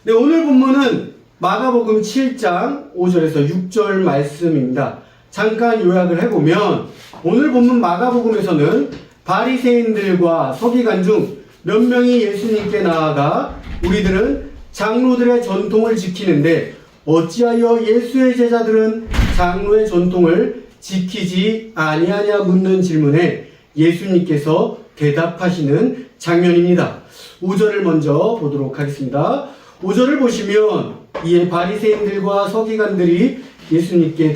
네, 오늘 본문은 마가복음 7장 5절에서 6절 말씀입니다. 잠깐 요약을 해보면 오늘 본문 마가복음에서는 바리새인들과 서기관 중 몇 명이 예수님께 나아가 우리들은 장로들의 전통을 지키는데 어찌하여 예수의 제자들은 장로의 전통을 지키지 아니하냐 묻는 질문에 예수님께서 대답하시는 장면입니다. 5절을 먼저 보도록 하겠습니다. 5절을 보시면 이에 바리새인들과 서기관들이 예수님께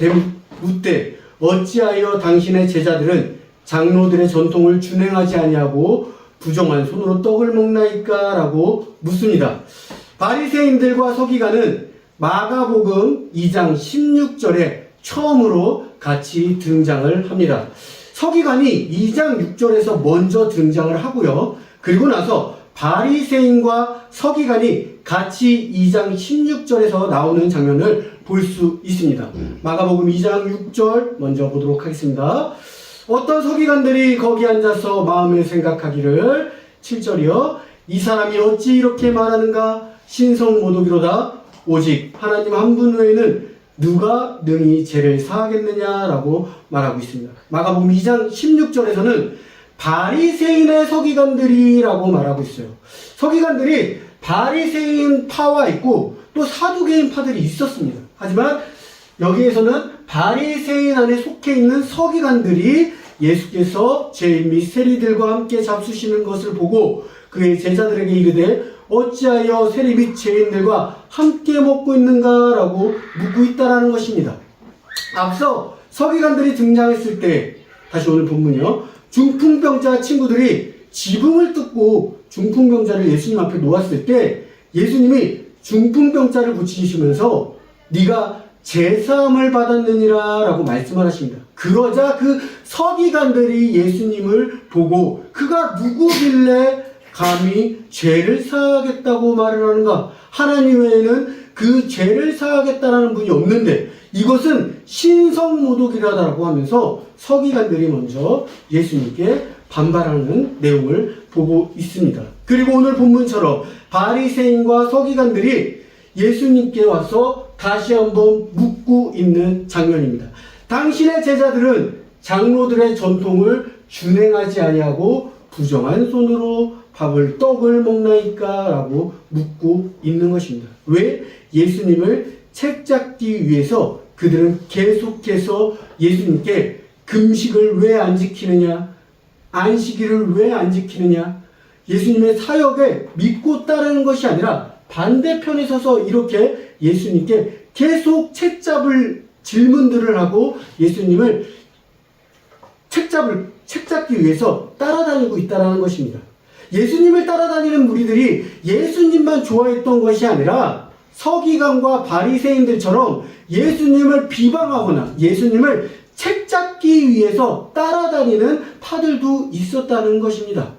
묻되 어찌하여 당신의 제자들은 장로들의 전통을 준행하지 아니하고 부정한 손으로 떡을 먹나이까? 라고 묻습니다. 바리새인들과 서기관은 마가복음 2장 16절에 처음으로 같이 등장을 합니다. 서기관이 2장 6절에서 먼저 등장을 하고요. 그리고 나서 바리새인과 서기관이 같이 2장 16절에서 나오는 장면을 볼 수 있습니다. 마가복음 2장 6절 먼저 보도록 하겠습니다. 어떤 서기관들이 거기 앉아서 마음에 생각하기를 7절이요. 이 사람이 어찌 이렇게 말하는가? 신성모독이로다. 오직 하나님 한 분 외에는 누가 능히 죄를 사하겠느냐라고 말하고 있습니다. 마가복음 2장 16절에서는 바리새인의 서기관들이라고 말하고 있어요. 서기관들이 바리새인 파와 있고 또 사두개인 파들이 있었습니다. 하지만 여기에서는 바리새인 안에 속해 있는 서기관들이 예수께서 죄인 및 세리들과 함께 잡수시는 것을 보고 그의 제자들에게 이르되 어찌하여 세리 및 죄인들과 함께 먹고 있는가라고 묻고 있다라는 것입니다. 앞서 서기관들이 등장했을 때, 다시 오늘 본문이요, 중풍병자 친구들이 지붕을 뜯고 중풍병자를 예수님 앞에 놓았을 때 예수님이 중풍병자를 고치시면서 네가 제사함을 받았느니라 라고 말씀을 하십니다. 그러자 그 서기관들이 예수님을 보고 그가 누구길래 감히 죄를 사하겠다고 말을 하는가? 하나님 외에는 그 죄를 사하겠다라는 분이 없는데 이것은 신성모독이라고 하면서 서기관들이 먼저 예수님께 반발하는 내용을 보고 있습니다. 그리고 오늘 본문처럼 바리새인과 서기관들이 예수님께 와서 다시 한번 묻고 있는 장면입니다. 당신의 제자들은 장로들의 전통을 준행하지 아니하고 부정한 손으로 떡을 먹나이까? 라고 묻고 있는 것입니다. 왜? 예수님을 책잡기 위해서 그들은 계속해서 예수님께 금식을 왜 안 지키느냐? 안식일을 왜 안 지키느냐? 예수님의 사역에 믿고 따르는 것이 아니라 반대편에 서서 이렇게 예수님께 계속 책잡을 질문들을 하고 예수님을 책잡기 위해서 따라다니고 있다는 것입니다. 예수님을 따라다니는 무리들이 예수님만 좋아했던 것이 아니라 서기관과 바리새인들처럼 예수님을 비방하거나 예수님을 책잡기 위해서 따라다니는 파들도 있었다는 것입니다.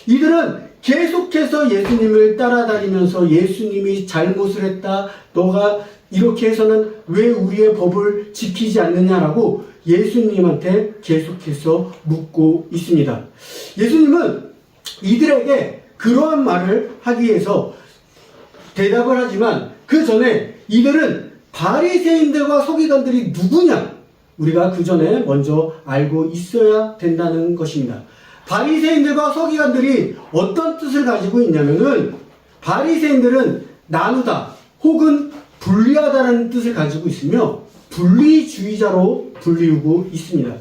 이들은 계속해서 예수님을 따라다니면서 예수님이 잘못을 했다, 너가 이렇게 해서는 왜 우리의 법을 지키지 않느냐라고 예수님한테 계속해서 묻고 있습니다. 예수님은 이들에게 그러한 말을 하기 위해서 대답을 하지만 그 전에 이들은 바리새인들과 서기관들이 누구냐? 우리가 그 전에 먼저 알고 있어야 된다는 것입니다. 바리새인들과 서기관들이 어떤 뜻을 가지고 있냐면은 바리새인들은 나누다 혹은 분리하다라는 뜻을 가지고 있으며 분리주의자로 불리우고 있습니다.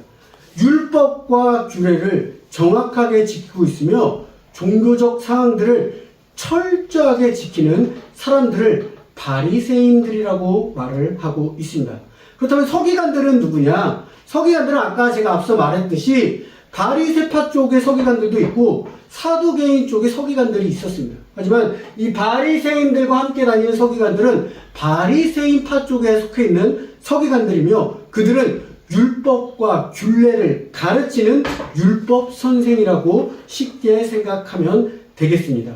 율법과 규례를 정확하게 지키고 있으며 종교적 사항들을 철저하게 지키는 사람들을 바리새인들이라고 말을 하고 있습니다. 그렇다면 서기관들은 누구냐? 서기관들은 아까 제가 앞서 말했듯이 바리새파 쪽의 서기관들도 있고 사두개인 쪽의 서기관들이 있었습니다. 하지만 이 바리새인들과 함께 다니는 서기관들은 바리새인파 쪽에 속해 있는 서기관들이며 그들은 율법과 균례를 가르치는 율법 선생이라고 쉽게 생각하면 되겠습니다.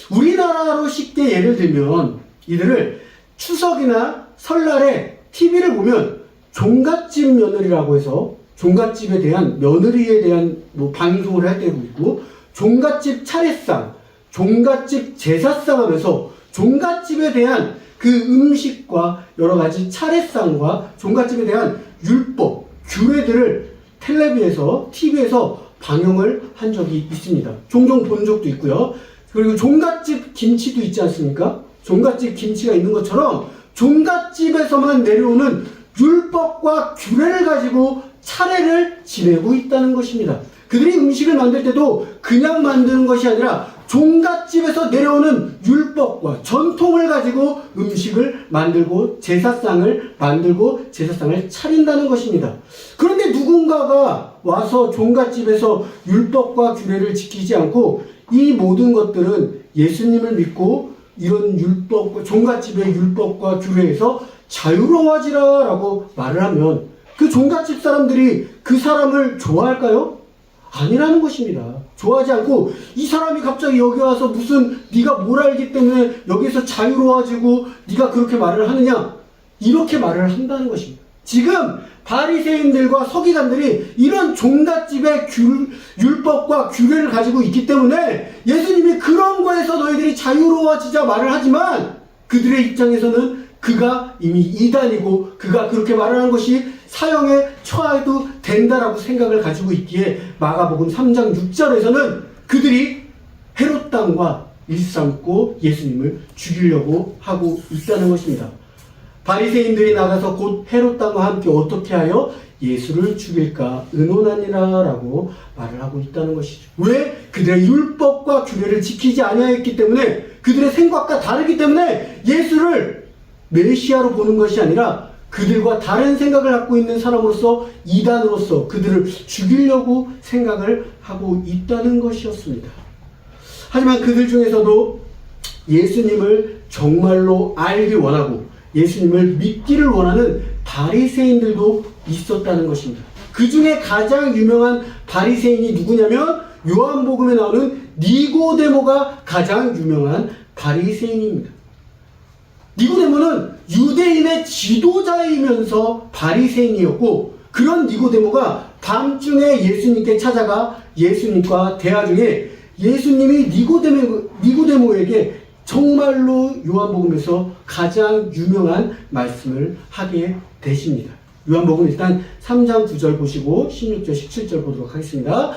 우리나라로 쉽게 예를 들면 이들을 추석이나 설날에 TV를 보면 종갓집 며느리라고 해서 종갓집에 대한 며느리에 대한 방송을 할 때도 있고 종갓집 차례상, 종갓집 제사상 하면서 종갓집에 대한 그 음식과 여러 가지 차례상과 종갓집에 대한 율법, 규례들을 TV에서 방영을 한 적이 있습니다. 종종 본 적도 있고요. 그리고 종갓집 김치도 있지 않습니까? 종갓집 김치가 있는 것처럼 종갓집에서만 내려오는 율법과 규례를 가지고 차례를 지내고 있다는 것입니다. 그들이 음식을 만들 때도 그냥 만드는 것이 아니라 종갓집에서 내려오는 율법과 전통을 가지고 음식을 만들고 제사상을 차린다는 것입니다. 그런데 누군가가 와서 종갓집에서 율법과 규례를 지키지 않고 이 모든 것들은 예수님을 믿고 이런 종갓집의 율법과 규례에서 자유로워지라 라고 말을 하면 그 종갓집 사람들이 그 사람을 좋아할까요? 아니라는 것입니다. 좋아하지 않고 이 사람이 갑자기 여기 와서 무슨 네가 뭘 알기 때문에 여기서 자유로워지고 네가 그렇게 말을 하느냐, 이렇게 말을 한다는 것입니다. 지금 바리새인들과 서기관들이 이런 종갓집의 율법과 규례를 가지고 있기 때문에 예수님이 그런 거에서 너희들이 자유로워지자 말을 하지만 그들의 입장에서는 그가 이미 이단이고 그가 그렇게 말을 한 것이 사형에 처해도 된다라고 생각을 가지고 있기에 마가복음 3장 6절에서는 그들이 헤롯 땅과 일삼고 예수님을 죽이려고 하고 있다는 것입니다. 바리새인들이 나가서 곧 헤롯 땅과 함께 어떻게 하여 예수를 죽일까 의논하니라 라고 말을 하고 있다는 것이죠. 왜? 그들의 율법과 규례를 지키지 아니하였기 때문에, 그들의 생각과 다르기 때문에 예수를 메시아로 보는 것이 아니라 그들과 다른 생각을 갖고 있는 사람으로서, 이단으로서 그들을 죽이려고 생각을 하고 있다는 것이었습니다. 하지만 그들 중에서도 예수님을 정말로 알기 원하고 예수님을 믿기를 원하는 바리새인들도 있었다는 것입니다. 그 중에 가장 유명한 바리새인이 누구냐면 요한복음에 나오는 니고데모가 가장 유명한 바리새인입니다. 니고데모는 유대인의 지도자이면서 바리새인이었고, 그런 니고데모가 밤중에 예수님께 찾아가 예수님과 대화 중에 예수님이 니고데모에게 정말로 요한복음에서 가장 유명한 말씀을 하게 되십니다. 요한복음 일단 3장 9절 보시고 16절 17절 보도록 하겠습니다.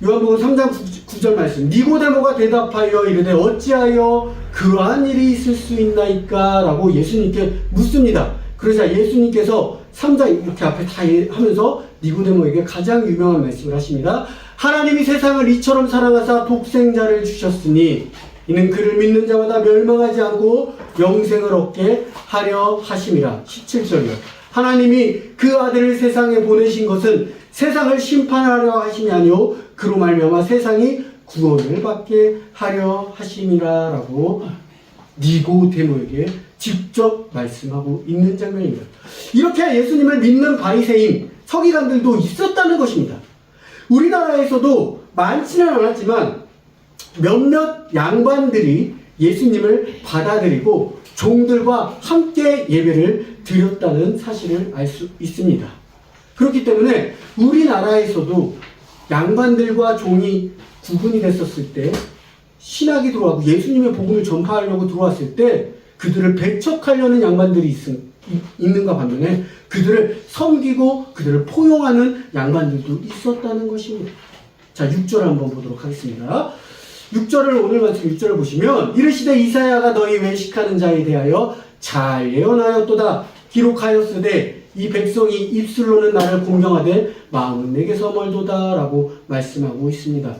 요한복음 3장 9절 말씀. 니고데모가 대답하여 이르되 어찌하여 그러한 일이 있을 수 있나이까? 라고 예수님께 묻습니다. 그러자 예수님께서 3장 이렇게 앞에 다 하면서 니고데모에게 가장 유명한 말씀을 하십니다. 하나님이 세상을 이처럼 사랑하사 독생자를 주셨으니 이는 그를 믿는 자마다 멸망하지 않고 영생을 얻게 하려 하심이라. 17절이요. 하나님이 그 아들을 세상에 보내신 것은 세상을 심판하려 하심이 아니요 그로 말미암아 세상이 구원을 받게 하려 하심이라 라고 니고데모에게 직접 말씀하고 있는 장면입니다. 이렇게 예수님을 믿는 바리새인, 서기관들도 있었다는 것입니다. 우리나라에서도 많지는 않았지만 몇몇 양반들이 예수님을 받아들이고 종들과 함께 예배를 드렸다는 사실을 알 수 있습니다. 그렇기 때문에 우리나라에서도 양반들과 종이 구분이 됐었을 때, 신학이 들어와고 예수님의 복음을 전파하려고 들어왔을 때 그들을 배척하려는 양반들이 있는가 반면에 그들을 섬기고 그들을 포용하는 양반들도 있었다는 것입니다. 자, 6절 한번 보도록 하겠습니다. 6절을, 오늘 말씀 6절을 보시면 이르시되 이사야가 너희 외식하는 자에 대하여 잘 예언하였도다. 기록하였으되 이 백성이 입술로는 나를 공경하되 마음은 내게서 멀도다 라고 말씀하고 있습니다.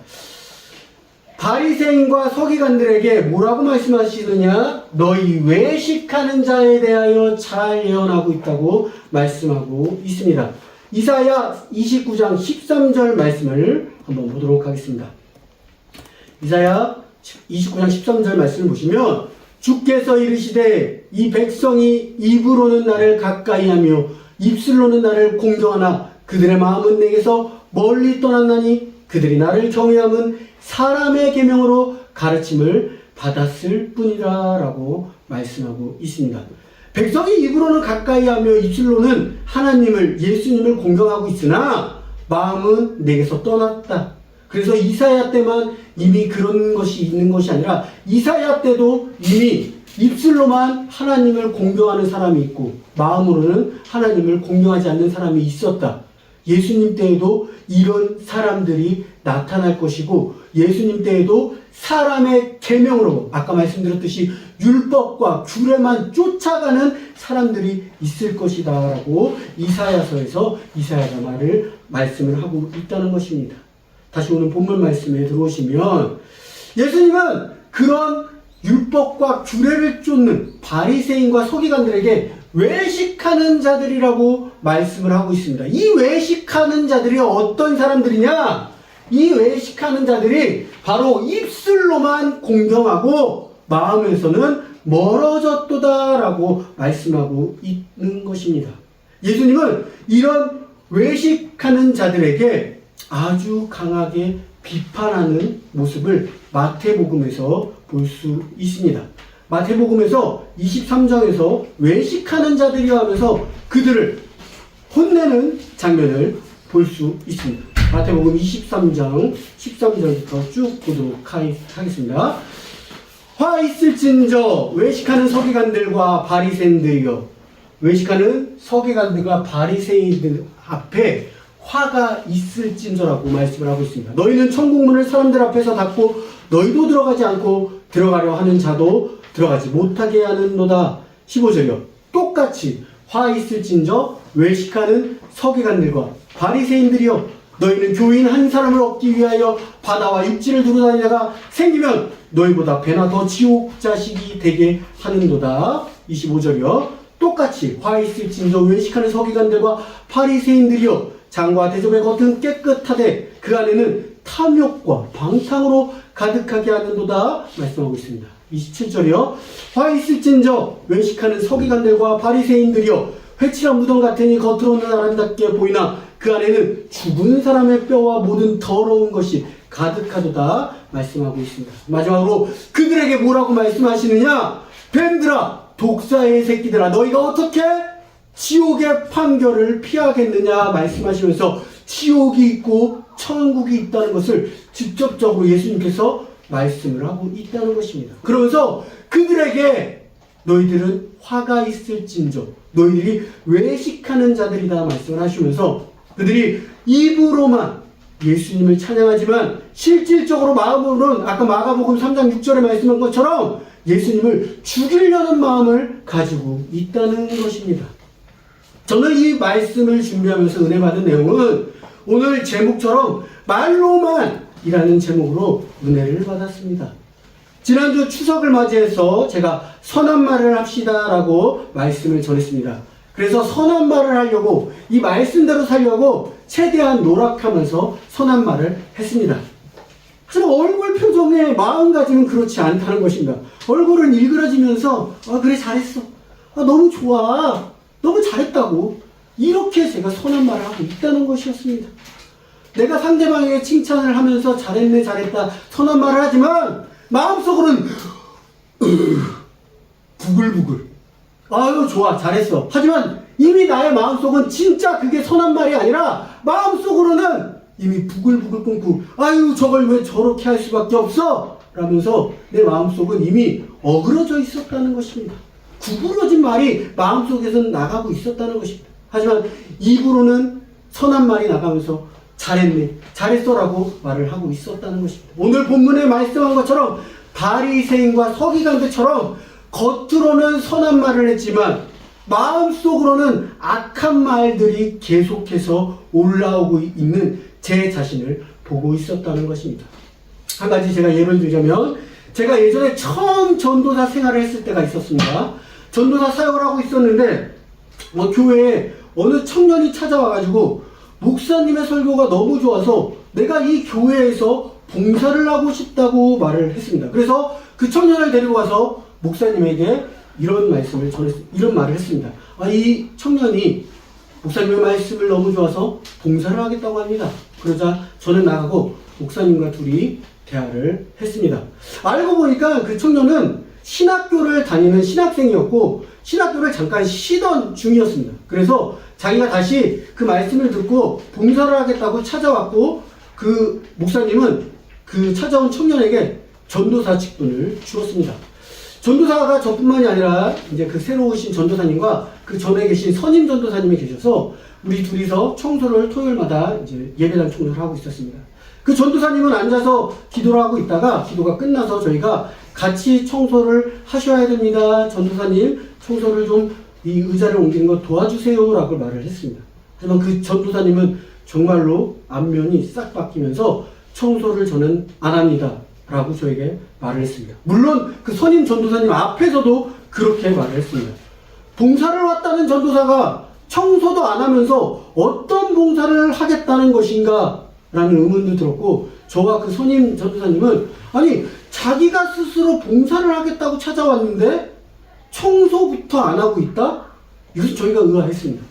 바리새인과 서기관들에게 뭐라고 말씀하시느냐? 너희 외식하는 자에 대하여 잘 예언하고 있다고 말씀하고 있습니다. 이사야 29장 13절 말씀을 한번 보도록 하겠습니다. 이사야 29장 13절 말씀을 보시면 주께서 이르시되 이 백성이 입으로는 나를 가까이하며 입술로는 나를 공경하나 그들의 마음은 내게서 멀리 떠났나니 그들이 나를 경외함은 사람의 계명으로 가르침을 받았을 뿐이라 라고 말씀하고 있습니다. 백성이 입으로는 가까이하며 입술로는 하나님을, 예수님을 공경하고 있으나 마음은 내게서 떠났다. 그래서 이사야 때만 이미 그런 것이 있는 것이 아니라 이사야 때도 이미 입술로만 하나님을 공경하는 사람이 있고 마음으로는 하나님을 공경하지 않는 사람이 있었다. 예수님 때에도 이런 사람들이 나타날 것이고 예수님 때에도 사람의 계명으로 아까 말씀드렸듯이 율법과 규례만 쫓아가는 사람들이 있을 것이다 라고 이사야서에서 이사야가 말씀을 하고 있다는 것입니다. 다시 오늘 본문 말씀에 들어오시면 예수님은 그런 율법과 규례를 쫓는 바리새인과 서기관들에게 외식하는 자들이라고 말씀을 하고 있습니다. 이 외식하는 자들이 어떤 사람들이냐? 이 외식하는 자들이 바로 입술로만 공경하고 마음에서는 멀어졌도다라고 말씀하고 있는 것입니다. 예수님은 이런 외식하는 자들에게 아주 강하게 비판하는 모습을 마태복음에서 볼 수 있습니다. 마태복음에서 23장에서 외식하는 자들이라 하면서 그들을 혼내는 장면을 볼 수 있습니다. 마태복음 23장 13절부터 쭉 보도록 하겠습니다. 화 있을진저 외식하는 서기관들과 바리새인들이여, 외식하는 서기관들과 바리새인들 앞에 화가 있을진저라고 말씀을 하고 있습니다. 너희는 천국문을 사람들 앞에서 닫고 너희도 들어가지 않고 들어가려 하는 자도 들어가지 못하게 하는도다. 15절이요. 똑같이 화 있을진저 외식하는 서기관들과 바리새인들이여, 너희는 교인 한 사람을 얻기 위하여 바다와 육지를 두루다니다가 생기면 너희보다 배나 더 지옥 자식이 되게 하는도다. 25절이요. 똑같이 화 있을진저 외식하는 서기관들과 바리새인들이여, 장과 대접의 겉은 깨끗하되 그 안에는 탐욕과 방탕으로 가득하게 하는도다 말씀하고 있습니다. 27절이요. 화 있을진저 외식하는 서기관들과 바리새인들이여, 회칠한 무덤 같으니 겉으로는 아름답게 보이나 그 안에는 죽은 사람의 뼈와 모든 더러운 것이 가득하도다 말씀하고 있습니다. 마지막으로 그들에게 뭐라고 말씀하시느냐? 뱀들아, 독사의 새끼들아, 너희가 어떻게 지옥의 판결을 피하겠느냐 말씀하시면서 지옥이 있고 천국이 있다는 것을 직접적으로 예수님께서 말씀을 하고 있다는 것입니다. 그러면서 그들에게 너희들은 화가 있을진저, 너희들이 외식하는 자들이다 말씀을 하시면서 그들이 입으로만 예수님을 찬양하지만 실질적으로 마음으로는 아까 마가복음 3장 6절에 말씀한 것처럼 예수님을 죽이려는 마음을 가지고 있다는 것입니다. 저는 이 말씀을 준비하면서 은혜 받은 내용은 오늘 제목처럼 말로만 이라는 제목으로 은혜를 받았습니다. 지난주 추석을 맞이해서 제가 선한 말을 합시다 라고 말씀을 전했습니다. 그래서 선한 말을 하려고 이 말씀대로 살려고 최대한 노력하면서 선한 말을 했습니다. 하지만 얼굴 표정에 마음가짐은 그렇지 않다는 것입니다. 얼굴은 일그러지면서 그래 잘했어, 너무 좋아, 너무 잘했다고, 이렇게 제가 선한 말을 하고 있다는 것이었습니다. 내가 상대방에게 칭찬을 하면서 잘했네 잘했다 선한 말을 하지만 마음속으로는 부글부글, 아유 좋아 잘했어, 하지만 이미 나의 마음속은 진짜 그게 선한 말이 아니라 마음속으로는 이미 부글부글 끓고 아유 저걸 왜 저렇게 할 수밖에 없어 라면서 내 마음속은 이미 어그러져 있었다는 것입니다. 구부러진 말이 마음속에서는 나가고 있었다는 것입니다. 하지만 입으로는 선한 말이 나가면서 잘했네, 잘했어라고 말을 하고 있었다는 것입니다. 오늘 본문에 말씀한 것처럼 바리새인과 서기관들처럼 겉으로는 선한 말을 했지만 마음속으로는 악한 말들이 계속해서 올라오고 있는 제 자신을 보고 있었다는 것입니다. 한 가지 제가 예를 들자면, 제가 예전에 처음 전도사 생활을 했을 때가 있었습니다. 전도사 사역을 하고 있었는데 교회에 어느 청년이 찾아와가지고 목사님의 설교가 너무 좋아서 내가 이 교회에서 봉사를 하고 싶다고 말을 했습니다. 그래서 그 청년을 데리고 가서 목사님에게 이런 말을 했습니다. 이 청년이 목사님의 말씀을 너무 좋아서 봉사를 하겠다고 합니다. 그러자 저는 나가고 목사님과 둘이 대화를 했습니다. 알고 보니까 그 청년은 신학교를 다니는 신학생이었고 신학교를 잠깐 쉬던 중이었습니다. 그래서 자기가 다시 그 말씀을 듣고 봉사를 하겠다고 찾아왔고 그 목사님은 그 찾아온 청년에게 전도사 직분을 주었습니다. 전도사가 저뿐만이 아니라 이제 그 새로 오신 전도사님과 그 전에 계신 선임 전도사님이 계셔서 우리 둘이서 청소를 토요일마다 이제 예배당 청소를 하고 있었습니다. 그 전도사님은 앉아서 기도를 하고 있다가 기도가 끝나서 저희가 같이 청소를 하셔야 됩니다. 전도사님, 청소를 좀 이 의자를 옮기는 거 도와주세요. 라고 말을 했습니다. 하지만 그 전도사님은 정말로 안면이 싹 바뀌면서 청소를 저는 안 합니다. 라고 저에게 말을 했습니다. 물론 그 선임 전도사님 앞에서도 그렇게 말을 했습니다. 봉사를 왔다는 전도사가 청소도 안 하면서 어떤 봉사를 하겠다는 것인가 라는 의문도 들었고, 저와 그 선임 전도사님은 아니 자기가 스스로 봉사를 하겠다고 찾아왔는데 청소부터 안 하고 있다? 이것이 저희가 의아했습니다.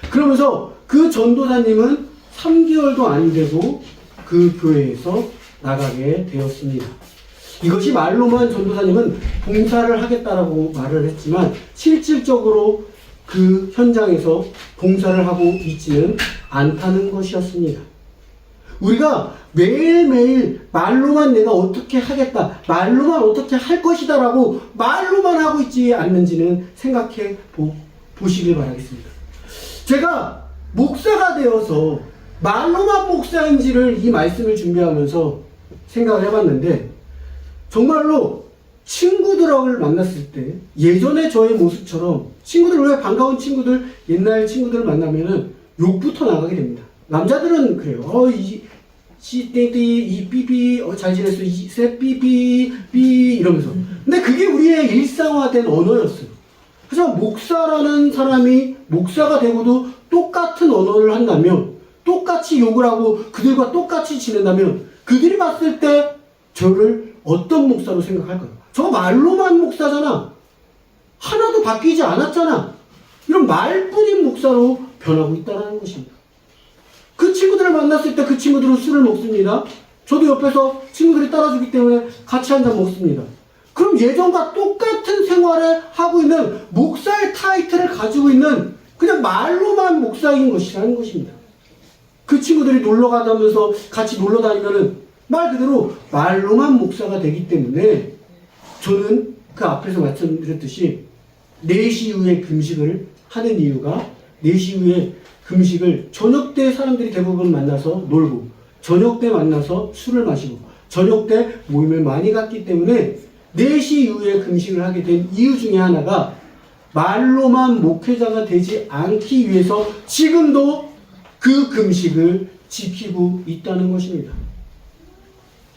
그러면서 그 전도사님은 3개월도 안 되고 그 교회에서 나가게 되었습니다. 이것이 말로만 전도사님은 봉사를 하겠다라고 말을 했지만 실질적으로 그 현장에서 봉사를 하고 있지는 않다는 것이었습니다. 우리가 매일매일 말로만 내가 어떻게 하겠다, 말로만 어떻게 할 것이다 라고 말로만 하고 있지 않는지는 생각해 보시길 바라겠습니다. 제가 목사가 되어서 말로만 목사인지를 이 말씀을 준비하면서 생각을 해봤는데, 정말로 친구들을 만났을 때 예전에 저의 모습처럼 친구들, 왜 반가운 친구들, 옛날 친구들을 만나면은 욕부터 나가게 됩니다. 남자들은 그래요. 이 삐삐, 잘 지냈어, 세 삐삐, 삐, 이러면서. 근데 그게 우리의 일상화된 언어였어요. 하지만 목사라는 사람이 목사가 되고도 똑같은 언어를 한다면, 똑같이 욕을 하고 그들과 똑같이 지낸다면, 그들이 봤을 때 저를 어떤 목사로 생각할까요? 저 말로만 목사잖아. 하나도 바뀌지 않았잖아. 이런 말뿐인 목사로 변하고 있다는 것입니다. 그 친구들을 만났을 때 그 친구들은 술을 먹습니다. 저도 옆에서 친구들이 따라주기 때문에 같이 한 잔 먹습니다. 그럼 예전과 똑같은 생활을 하고 있는 목사의 타이틀을 가지고 있는 그냥 말로만 목사인 것이라는 것입니다. 그 친구들이 놀러 가다면서 같이 놀러 다니면은 말 그대로 말로만 목사가 되기 때문에 저는 그 앞에서 말씀드렸듯이 4시 이후에 금식을 하는 이유가 4시 이후에 금식을 저녁 때 사람들이 대부분 만나서 놀고 저녁 때 만나서 술을 마시고 저녁 때 모임을 많이 갖기 때문에 4시 이후에 금식을 하게 된 이유 중에 하나가 말로만 목회자가 되지 않기 위해서 지금도 그 금식을 지키고 있다는 것입니다.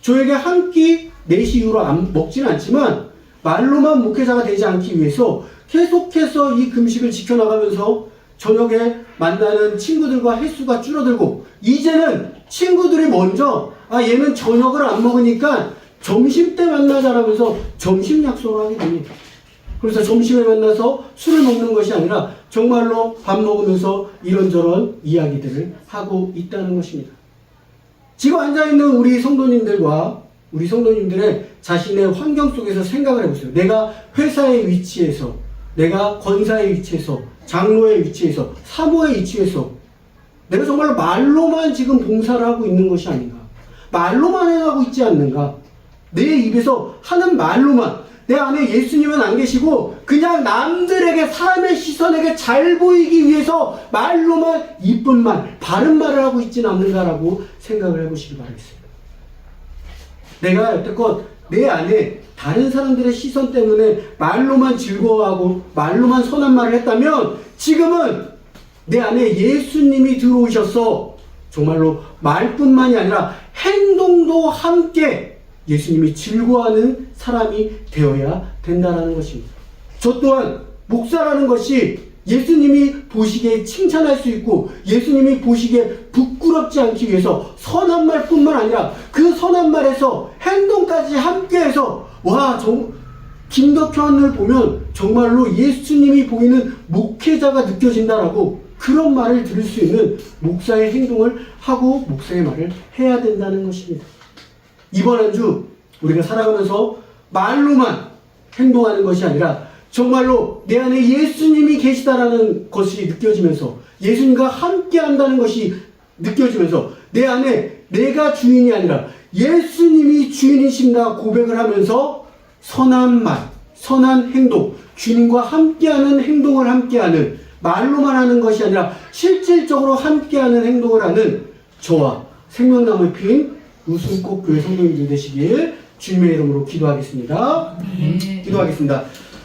저에게 한 끼 4시 이후로 먹지는 않지만 말로만 목회자가 되지 않기 위해서 계속해서 이 금식을 지켜나가면서 저녁에 만나는 친구들과 횟수가 줄어들고, 이제는 친구들이 먼저 얘는 저녁을 안 먹으니까 점심때 만나자라면서 점심 약속을 하게 됩니다. 그래서 점심에 만나서 술을 먹는 것이 아니라 정말로 밥 먹으면서 이런저런 이야기들을 하고 있다는 것입니다. 지금 앉아있는 우리 성도님들과 우리 성도님들의 자신의 환경 속에서 생각을 해보세요. 내가 회사의 위치에서, 내가 권사의 위치에서, 장로의 위치에서, 사모의 위치에서 내가 정말로 말로만 지금 봉사를 하고 있는 것이 아닌가? 말로만 행하고 있지 않는가? 내 입에서 하는 말로만, 내 안에 예수님은 안 계시고 그냥 남들에게, 사람의 시선에게 잘 보이기 위해서 말로만 이쁜 말, 바른 말을 하고 있지는 않는가라고 생각을 해보시기 바라겠습니다. 내가 여태껏 내 안에 다른 사람들의 시선 때문에 말로만 즐거워하고 말로만 선한 말을 했다면 지금은 내 안에 예수님이 들어오셔서 정말로 말뿐만이 아니라 행동도 함께 예수님이 즐거워하는 사람이 되어야 된다는 것입니다. 저 또한 목사라는 것이 예수님이 보시기에 칭찬할 수 있고 예수님이 보시기에 부끄럽지 않기 위해서 선한 말뿐만 아니라 그 선한 말에서 행동까지 함께해서 김덕현을 보면 정말로 예수님이 보이는 목회자가 느껴진다라고 그런 말을 들을 수 있는 목사의 행동을 하고 목사의 말을 해야 된다는 것입니다. 이번 한 주 우리가 살아가면서 말로만 행동하는 것이 아니라 정말로 내 안에 예수님이 계시다라는 것이 느껴지면서 예수님과 함께 한다는 것이 느껴지면서 내 안에 내가 주인이 아니라 예수님이 주인이신다 고백을 하면서 선한 말, 선한 행동, 주님과 함께하는 행동을 함께하는, 말로만 하는 것이 아니라 실질적으로 함께하는 행동을 하는 저와 생명나무의 피인 우순꽃 교회 성도님들 되시길 주님의 이름으로 기도하겠습니다. 네. 기도하겠습니다.